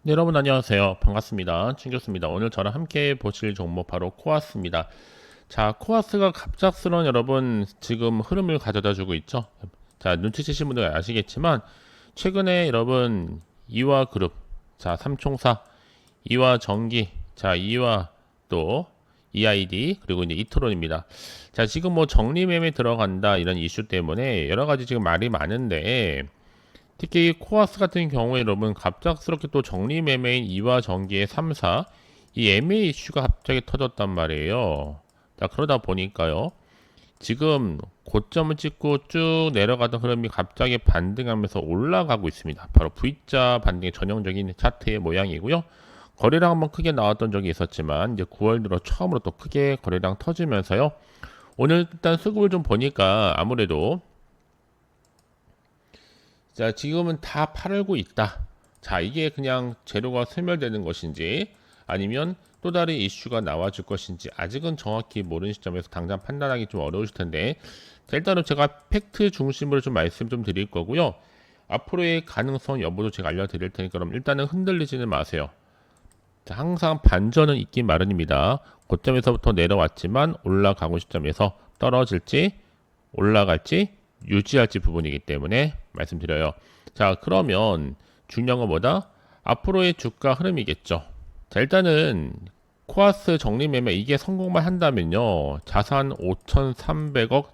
네, 여러분 안녕하세요. 반갑습니다. 친구습니다. 오늘 저랑 함께 보실 종목 바로 코아스입니다. 자, 코아스가 갑작스러운 여러분 지금 흐름을 가져다 주고 있죠. 자, 눈치채신 분들 아시겠지만 최근에 여러분 이화그룹, 자, 삼총사, 이화전기, 자, 이화 또 EID 그리고 이제 이트론입니다. 자, 지금 뭐 정리매매 들어간다 이런 이슈 때문에 여러 가지 지금 말이 많은데 특히 코아스 같은 경우에 여러분 갑작스럽게 또 정리매매인 이화전기의 3사 이 MA 이슈가 갑자기 터졌단 말이에요. 자, 그러다 보니까요 지금 고점을 찍고 쭉 내려가던 흐름이 갑자기 반등하면서 올라가고 있습니다. 바로 V자 반등의 전형적인 차트의 모양이고요. 거래량 한번 크게 나왔던 적이 있었지만 이제 9월 들어 처음으로 또 크게 거래량 터지면서요. 오늘 일단 수급을 좀 보니까 아무래도 자, 지금은 다 팔고 있다. 자, 이게 그냥 재료가 소멸되는 것인지 아니면 또 다른 이슈가 나와줄 것인지 아직은 정확히 모르는 시점에서 당장 판단하기 좀 어려우실 텐데 자, 일단은 제가 팩트 중심으로 좀 말씀 좀 드릴 거고요. 앞으로의 가능성 여부도 제가 알려드릴 테니까 그럼 일단은 흔들리지는 마세요. 자, 항상 반전은 있긴 마련입니다. 고점에서부터 내려왔지만 올라가고 시점에서 떨어질지 올라갈지 유지할지 부분이기 때문에 말씀드려요. 자, 그러면 중요한 건 뭐다? 앞으로의 주가 흐름이겠죠. 자, 일단은 코아스 정리매매 이게 성공만 한다면요 자산 5,300억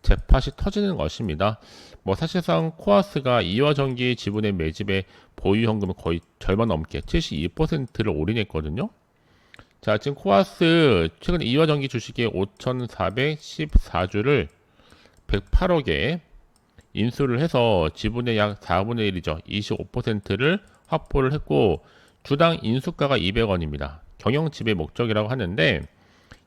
재팟이 터지는 것입니다. 뭐 사실상 코아스가 이화전기 지분의 매집에 보유 현금을 거의 절반 넘게 72%를 올인했거든요. 자, 지금 코아스 최근 이화전기 주식의 5,414주를 108억에 인수를 해서 지분의 약 4분의 1이죠. 25%를 확보를 했고 주당 인수가가 200원입니다. 경영 지배 목적이라고 하는데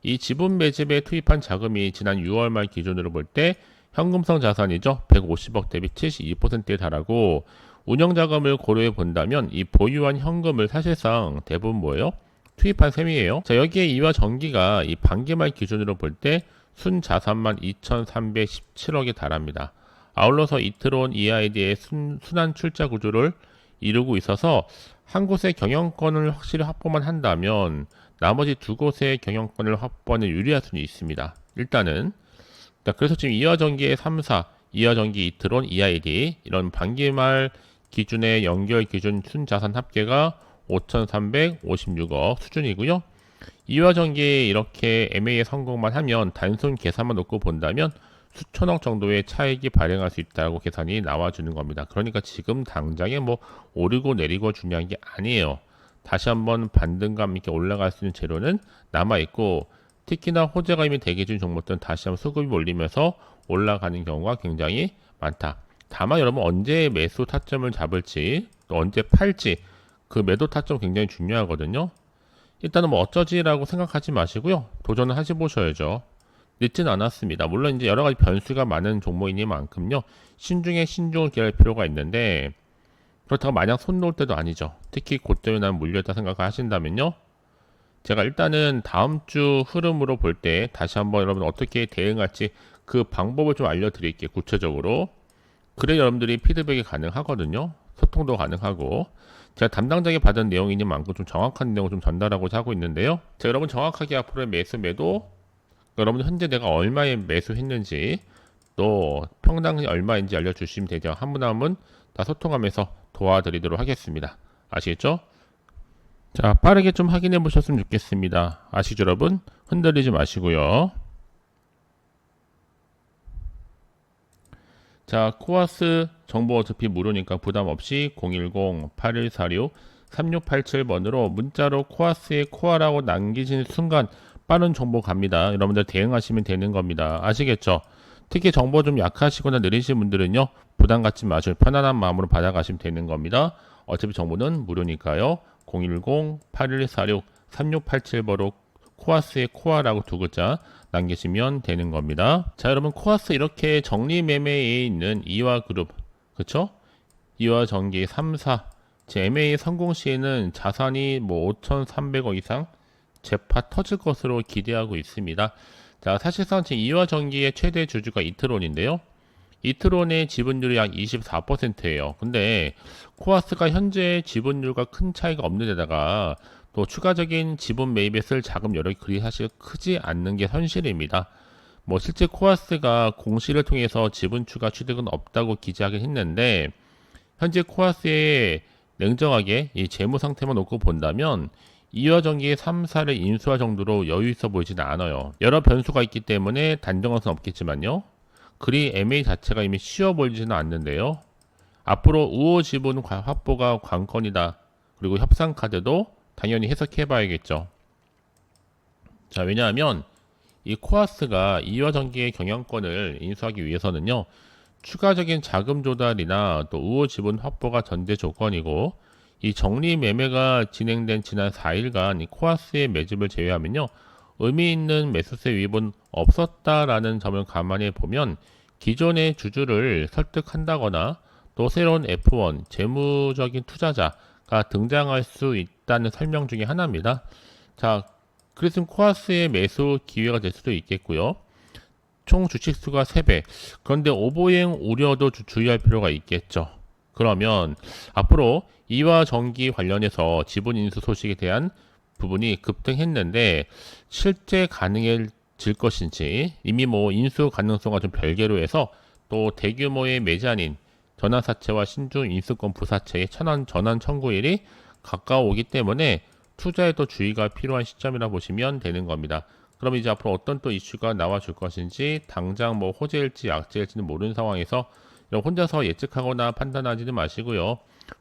이 지분 매집에 투입한 자금이 지난 6월 말 기준으로 볼 때 현금성 자산이죠. 150억 대비 72%에 달하고 운영 자금을 고려해 본다면 이 보유한 현금을 사실상 대부분 뭐예요? 투입한 셈이에요. 자, 여기에 이화전기가 이 반기 말 기준으로 볼 때 순자산만 2,317억에 달합니다. 아울러서 이트론 EID의 순환 출자 구조를 이루고 있어서 한 곳의 경영권을 확실히 확보만 한다면 나머지 두 곳의 경영권을 확보하는 유리할 수는 있습니다. 일단은 그래서 지금 이화전기의 3사, 이화전기, 이트론, EID 이런 반기말 기준의 연결 기준 순자산 합계가 5,356억 수준이고요. 이화전기에 이렇게 MA에 성공만 하면 단순 계산만 놓고 본다면 수천억 정도의 차익이 발생할 수 있다고 계산이 나와주는 겁니다. 그러니까 지금 당장에 뭐 오르고 내리고 중요한 게 아니에요. 다시 한번 반등감 있게 올라갈 수 있는 재료는 남아있고 특히나 호재감이 대기 중 종목들은 다시 한번 수급이 몰리면서 올라가는 경우가 굉장히 많다. 다만 여러분 언제 매수 타점을 잡을지 또 언제 팔지 그 매도 타점 굉장히 중요하거든요. 일단은 뭐 어쩌지라고 생각하지 마시고요. 도전을 하셔보셔야죠. 늦진 않았습니다. 물론 이제 여러 가지 변수가 많은 종목이니만큼요. 신중에 신중을 기할 필요가 있는데 그렇다고 마냥 손 놓을 때도 아니죠. 특히 고점에 난 물렸다 생각하신다면요. 제가 일단은 다음 주 흐름으로 볼 때 다시 한번 여러분 어떻게 대응할지 그 방법을 좀 알려드릴게요. 구체적으로. 그래 여러분들이 피드백이 가능하거든요. 소통도 가능하고 제가 담당자에게 받은 내용이니만큼 좀 정확한 내용을 좀 전달하고자 하고 있는데요. 자, 여러분 정확하게 앞으로의 매수 매도 여러분 현재 내가 얼마에 매수했는지 또 평당이 얼마인지 알려주시면 되죠. 한 분 한 분 다 소통하면서 도와드리도록 하겠습니다. 아시겠죠? 자, 빠르게 좀 확인해 보셨으면 좋겠습니다. 아시죠 여러분? 흔들리지 마시고요. 자, 코아스 정보 어차피 무료니까 부담 없이 010-8146-3687번으로 문자로 코아스에 코아라고 남기신 순간 빠른 정보 갑니다. 여러분들 대응하시면 되는 겁니다. 아시겠죠? 특히 정보 좀 약하시거나 느리신 분들은요. 부담 갖지 마시고 편안한 마음으로 받아가시면 되는 겁니다. 어차피 정보는 무료니까요. 010-8146-3687번으로 코아스의 코아라고 두 글자 남기시면 되는 겁니다. 자, 여러분 코아스 이렇게 정리매매에 있는 이화그룹 그쵸? 이화전기 3사 제 MA 성공 시에는 자산이 뭐 5,300억 이상 재파 터질 것으로 기대하고 있습니다. 자, 사실상 제 이화전기의 최대 주주가 이트론인데요. 이트론의 지분율이 약 24%예요. 근데 코아스가 현재 지분율과 큰 차이가 없는 데다가 또 추가적인 지분 매입에 쓸 자금 여력이 그리 사실 크지 않는 게 현실입니다. 뭐 실제 코아스가 공시를 통해서 지분 추가 취득은 없다고 기재하긴 했는데 현재 코아스의 냉정하게 이 재무 상태만 놓고 본다면 이화전기의 3, 4를 인수할 정도로 여유 있어 보이지는 않아요. 여러 변수가 있기 때문에 단정할 수는 없겠지만요. 그리 M&A 자체가 이미 쉬워 보이지는 않는데요. 앞으로 우호 지분 확보가 관건이다. 그리고 협상 카드도 당연히 해석해 봐야겠죠. 자, 왜냐하면 이 코아스가 이화전기의 경영권을 인수하기 위해서는요. 추가적인 자금 조달이나 또 우호 지분 확보가 전제 조건이고 이 정리 매매가 진행된 지난 4일간 이 코아스의 매집을 제외하면요. 의미 있는 매수세 위입은 없었다라는 점을 감안해 보면 기존의 주주를 설득한다거나 또 새로운 F1 재무적인 투자자가 등장할 수 있다는 설명 중에 하나입니다. 자, 그래서 코아스의 매수 기회가 될 수도 있겠고요. 총 주식수가 3배. 그런데 오보행 우려도 주의할 필요가 있겠죠. 그러면 앞으로 이화전기 관련해서 지분 인수 소식에 대한 부분이 급등했는데 실제 가능해질 것인지 이미 뭐 인수 가능성과 좀 별개로 해서 또 대규모의 매자닌 전환사채와 신주 인수권 부사채의 전환 청구일이 가까워오기 때문에 투자에도 주의가 필요한 시점이라 보시면 되는 겁니다. 그럼 이제 앞으로 어떤 또 이슈가 나와줄 것인지 당장 뭐 호재일지 악재일지는 모르는 상황에서 혼자서 예측하거나 판단하지는 마시고요.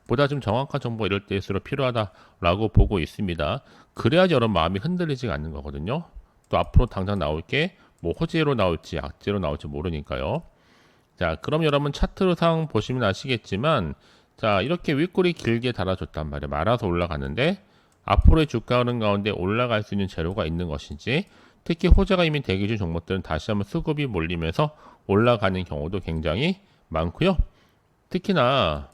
보다 좀 정확한 정보가 이럴 때일수록 필요하다라고 보고 있습니다. 그래야지 여러분 마음이 흔들리지 않는 거거든요. 또 앞으로 당장 나올 게 뭐 호재로 나올지 악재로 나올지 모르니까요. 자, 그럼 여러분 차트상 보시면 아시겠지만 자, 이렇게 윗골이 길게 달아줬단 말이에요. 말아서 올라가는데 앞으로의 주가 흐름 가운데 올라갈 수 있는 재료가 있는 것인지 특히 호재가 이미 대기 중 종목들은 다시 한번 수급이 몰리면서 올라가는 경우도 굉장히 많고요. 특히나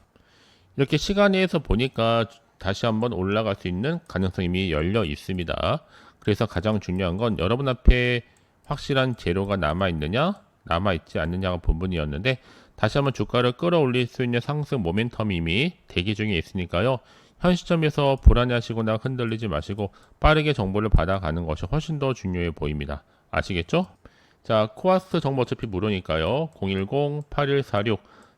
이렇게 시간에서 보니까 다시 한번 올라갈 수 있는 가능성이 이미 열려 있습니다. 그래서 가장 중요한 건 여러분 앞에 확실한 재료가 남아있느냐 남아있지 않느냐가 본분이었는데 다시 한번 주가를 끌어올릴 수 있는 상승 모멘텀이 이미 대기 중에 있으니까요. 현 시점에서 불안해하시거나 흔들리지 마시고 빠르게 정보를 받아가는 것이 훨씬 더 중요해 보입니다. 아시겠죠? 자, 코아스 정보 어차피 무료니까요.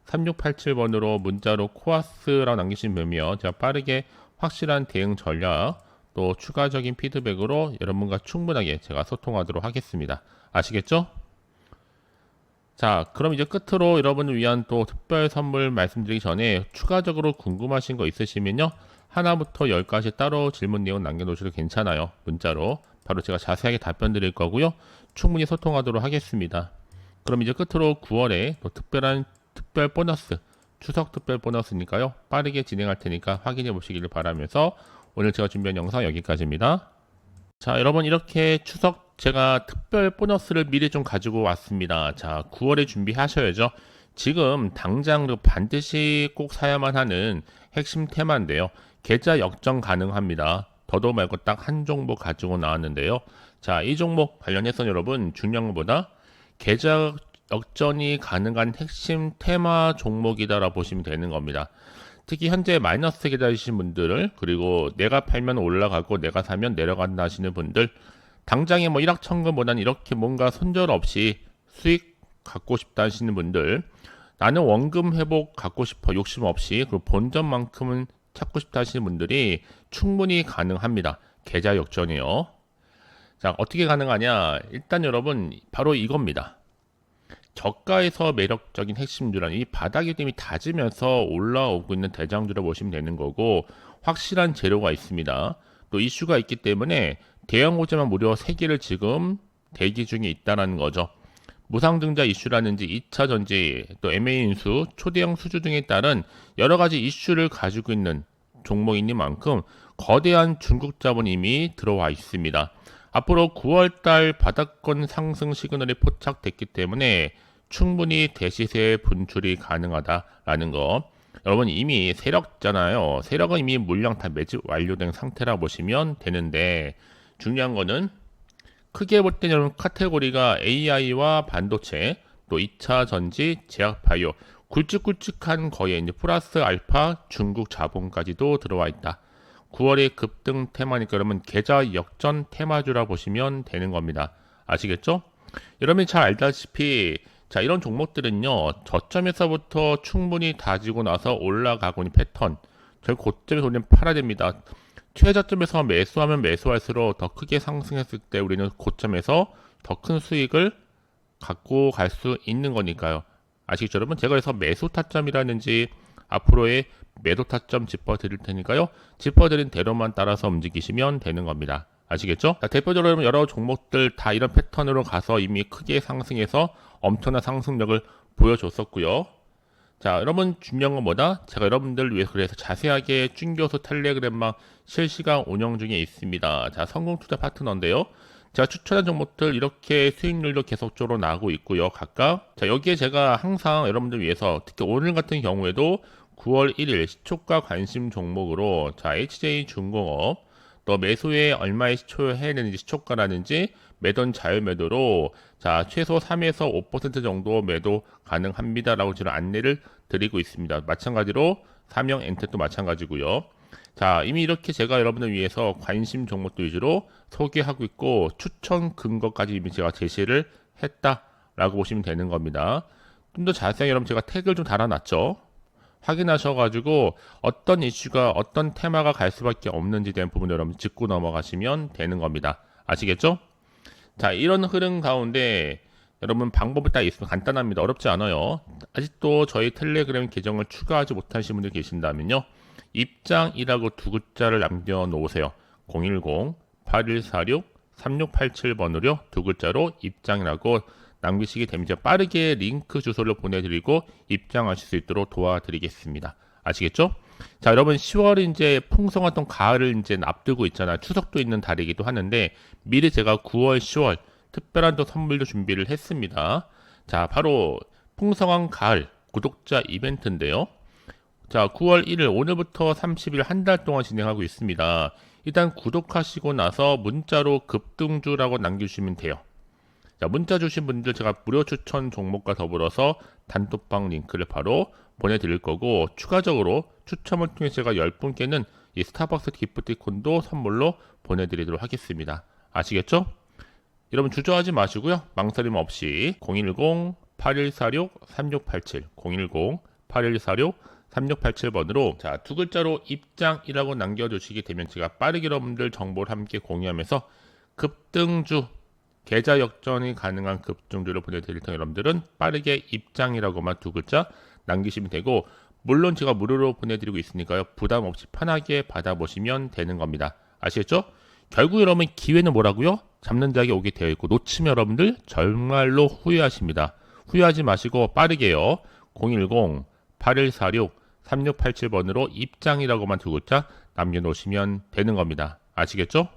010-8146-3687번으로 문자로 코아스라고 남기시면 되면 제가 빠르게 확실한 대응 전략 또 추가적인 피드백으로 여러분과 충분하게 제가 소통하도록 하겠습니다. 아시겠죠? 자, 그럼 이제 끝으로 여러분을 위한 또 특별 선물 말씀드리기 전에 추가적으로 궁금하신 거 있으시면요. 하나부터 10가지 따로 질문 내용 남겨놓으셔도 괜찮아요. 문자로. 바로 제가 자세하게 답변 드릴 거고요. 충분히 소통하도록 하겠습니다. 그럼 이제 끝으로 9월에 또 특별 보너스, 추석 특별 보너스니까요. 빠르게 진행할 테니까 확인해 보시기를 바라면서 오늘 제가 준비한 영상 여기까지입니다. 자, 여러분 이렇게 추석 제가 특별 보너스를 미리 좀 가지고 왔습니다. 자, 9월에 준비하셔야죠. 지금 당장 반드시 꼭 사야만 하는 핵심 테마인데요. 계좌 역전 가능합니다. 더도 말고 딱 한 종목 가지고 나왔는데요. 자, 이 종목 관련해서 여러분 중요한 것보다 계좌 역전이 가능한 핵심 테마 종목이다라고 보시면 되는 겁니다. 특히 현재 마이너스 계좌이신 분들 그리고 내가 팔면 올라가고 내가 사면 내려간다 하시는 분들 당장에 뭐 일확천금보다는 이렇게 뭔가 손절 없이 수익 갖고 싶다 하시는 분들 나는 원금 회복 갖고 싶어 욕심 없이 그리고 본전만큼은 찾고 싶다 하시는 분들이 충분히 가능합니다. 계좌 역전이요. 자, 어떻게 가능하냐? 일단 여러분 바로 이겁니다. 저가에서 매력적인 핵심주란 이 바닥이 이미 다지면서 올라오고 있는 대장주를 보시면 되는 거고 확실한 재료가 있습니다. 또 이슈가 있기 때문에 대형 호재만 무려 3개를 지금 대기 중에 있다는 거죠. 무상증자 이슈라든지 2차 전지, 또 M&A 인수, 초대형 수주 등에 따른 여러 가지 이슈를 가지고 있는 종목이니만큼 거대한 중국 자본이 이미 들어와 있습니다. 앞으로 9월달 바닥권 상승 시그널이 포착됐기 때문에 충분히 대시세 분출이 가능하다라는 거. 여러분 이미 세력잖아요. 세력은 이미 물량 다 매집 완료된 상태라 보시면 되는데 중요한 거는 크게 볼 때 여러분 카테고리가 AI와 반도체 또 2차 전지, 제약바이오, 굵직굵직한 거에 이제 플러스 알파 중국 자본까지도 들어와 있다. 9월의 급등 테마니까 여러분 계좌 역전 테마주라 보시면 되는 겁니다. 아시겠죠? 여러분이 잘 알다시피 자 이런 종목들은요 저점에서부터 충분히 다지고 나서 올라가고 있는 패턴 결 고점에서 우리는 팔아야 됩니다. 최저점에서 매수하면 매수할수록 더 크게 상승했을 때 우리는 고점에서 더 큰 수익을 갖고 갈 수 있는 거니까요. 아시겠죠 여러분? 제가 그래서 매수 타점이라든지 앞으로의 매도 타점 짚어드릴 테니까요. 짚어드린 대로만 따라서 움직이시면 되는 겁니다. 아시겠죠? 자, 대표적으로 여러분 여러 종목들 다 이런 패턴으로 가서 이미 크게 상승해서 엄청난 상승력을 보여줬었고요. 자, 여러분 중요한 건 뭐다? 제가 여러분들 위해서 그래서 자세하게 준교수 텔레그램망 실시간 운영 중에 있습니다. 자, 성공투자 파트너인데요. 제가 추천한 종목들 이렇게 수익률도 계속적으로 나오고 있고요. 각각 자 여기에 제가 항상 여러분들 위해서 특히 오늘 같은 경우에도 9월 1일 시초가 관심 종목으로 자 HJ중공업 또 매수에 얼마의 시초해야 되는지 시초가라든지 매도는 자유매도로 자 최소 3에서 5% 정도 매도 가능합니다라고 지금 안내를 드리고 있습니다. 마찬가지로 삼형 엔텍도 마찬가지고요. 자 이미 이렇게 제가 여러분을 위해서 관심 종목들 위주로 소개하고 있고 추천 근거까지 이미 제가 제시를 했다라고 보시면 되는 겁니다. 좀 더 자세하게 여러분 제가 태그를 좀 달아놨죠. 확인하셔가지고 어떤 이슈가 어떤 테마가 갈 수밖에 없는지 대한 부분 여러분 짚고 넘어가시면 되는 겁니다. 아시겠죠? 자 이런 흐름 가운데 여러분 방법이 딱 있으면 간단합니다. 어렵지 않아요. 아직도 저희 텔레그램 계정을 추가하지 못하신 분들 계신다면요. 입장이라고 두 글자를 남겨놓으세요. 010-8146-3687번으로 두 글자로 입장이라고 남기시게 됩니다. 빠르게 링크 주소를 보내드리고 입장하실 수 있도록 도와드리겠습니다. 아시겠죠? 자, 여러분 10월 이제 풍성했던 가을을 이제 앞두고 있잖아요. 추석도 있는 달이기도 하는데 미리 제가 9월, 10월 특별한 또 선물도 준비를 했습니다. 자, 바로 풍성한 가을 구독자 이벤트인데요. 자, 9월 1일 오늘부터 30일 한 달 동안 진행하고 있습니다. 일단 구독하시고 나서 문자로 급등주라고 남겨주시면 돼요. 자, 문자 주신 분들 제가 무료 추천 종목과 더불어서 단톡방 링크를 바로 보내드릴 거고 추가적으로 추첨을 통해 제가 10분께는 이 스타벅스 기프티콘도 선물로 보내드리도록 하겠습니다. 아시겠죠? 여러분 주저하지 마시고요. 망설임 없이 010-8146-3687 010-8146-3687번으로 자, 두 글자로 입장이라고 남겨주시게 되면 제가 빠르게 여러분들 정보를 함께 공유하면서 급등주 계좌 역전이 가능한 급등주를 보내드릴 텐데 여러분들은 빠르게 입장이라고만 두 글자 남기시면 되고 물론 제가 무료로 보내드리고 있으니까요. 부담 없이 편하게 받아보시면 되는 겁니다. 아시겠죠? 결국 여러분 기회는 뭐라고요? 잡는 자에게 오게 되어 있고 놓치면 여러분들 정말로 후회하십니다. 후회하지 마시고 빠르게요. 010-8146-3687번으로 입장이라고만 두 글자 남겨놓으시면 되는 겁니다. 아시겠죠?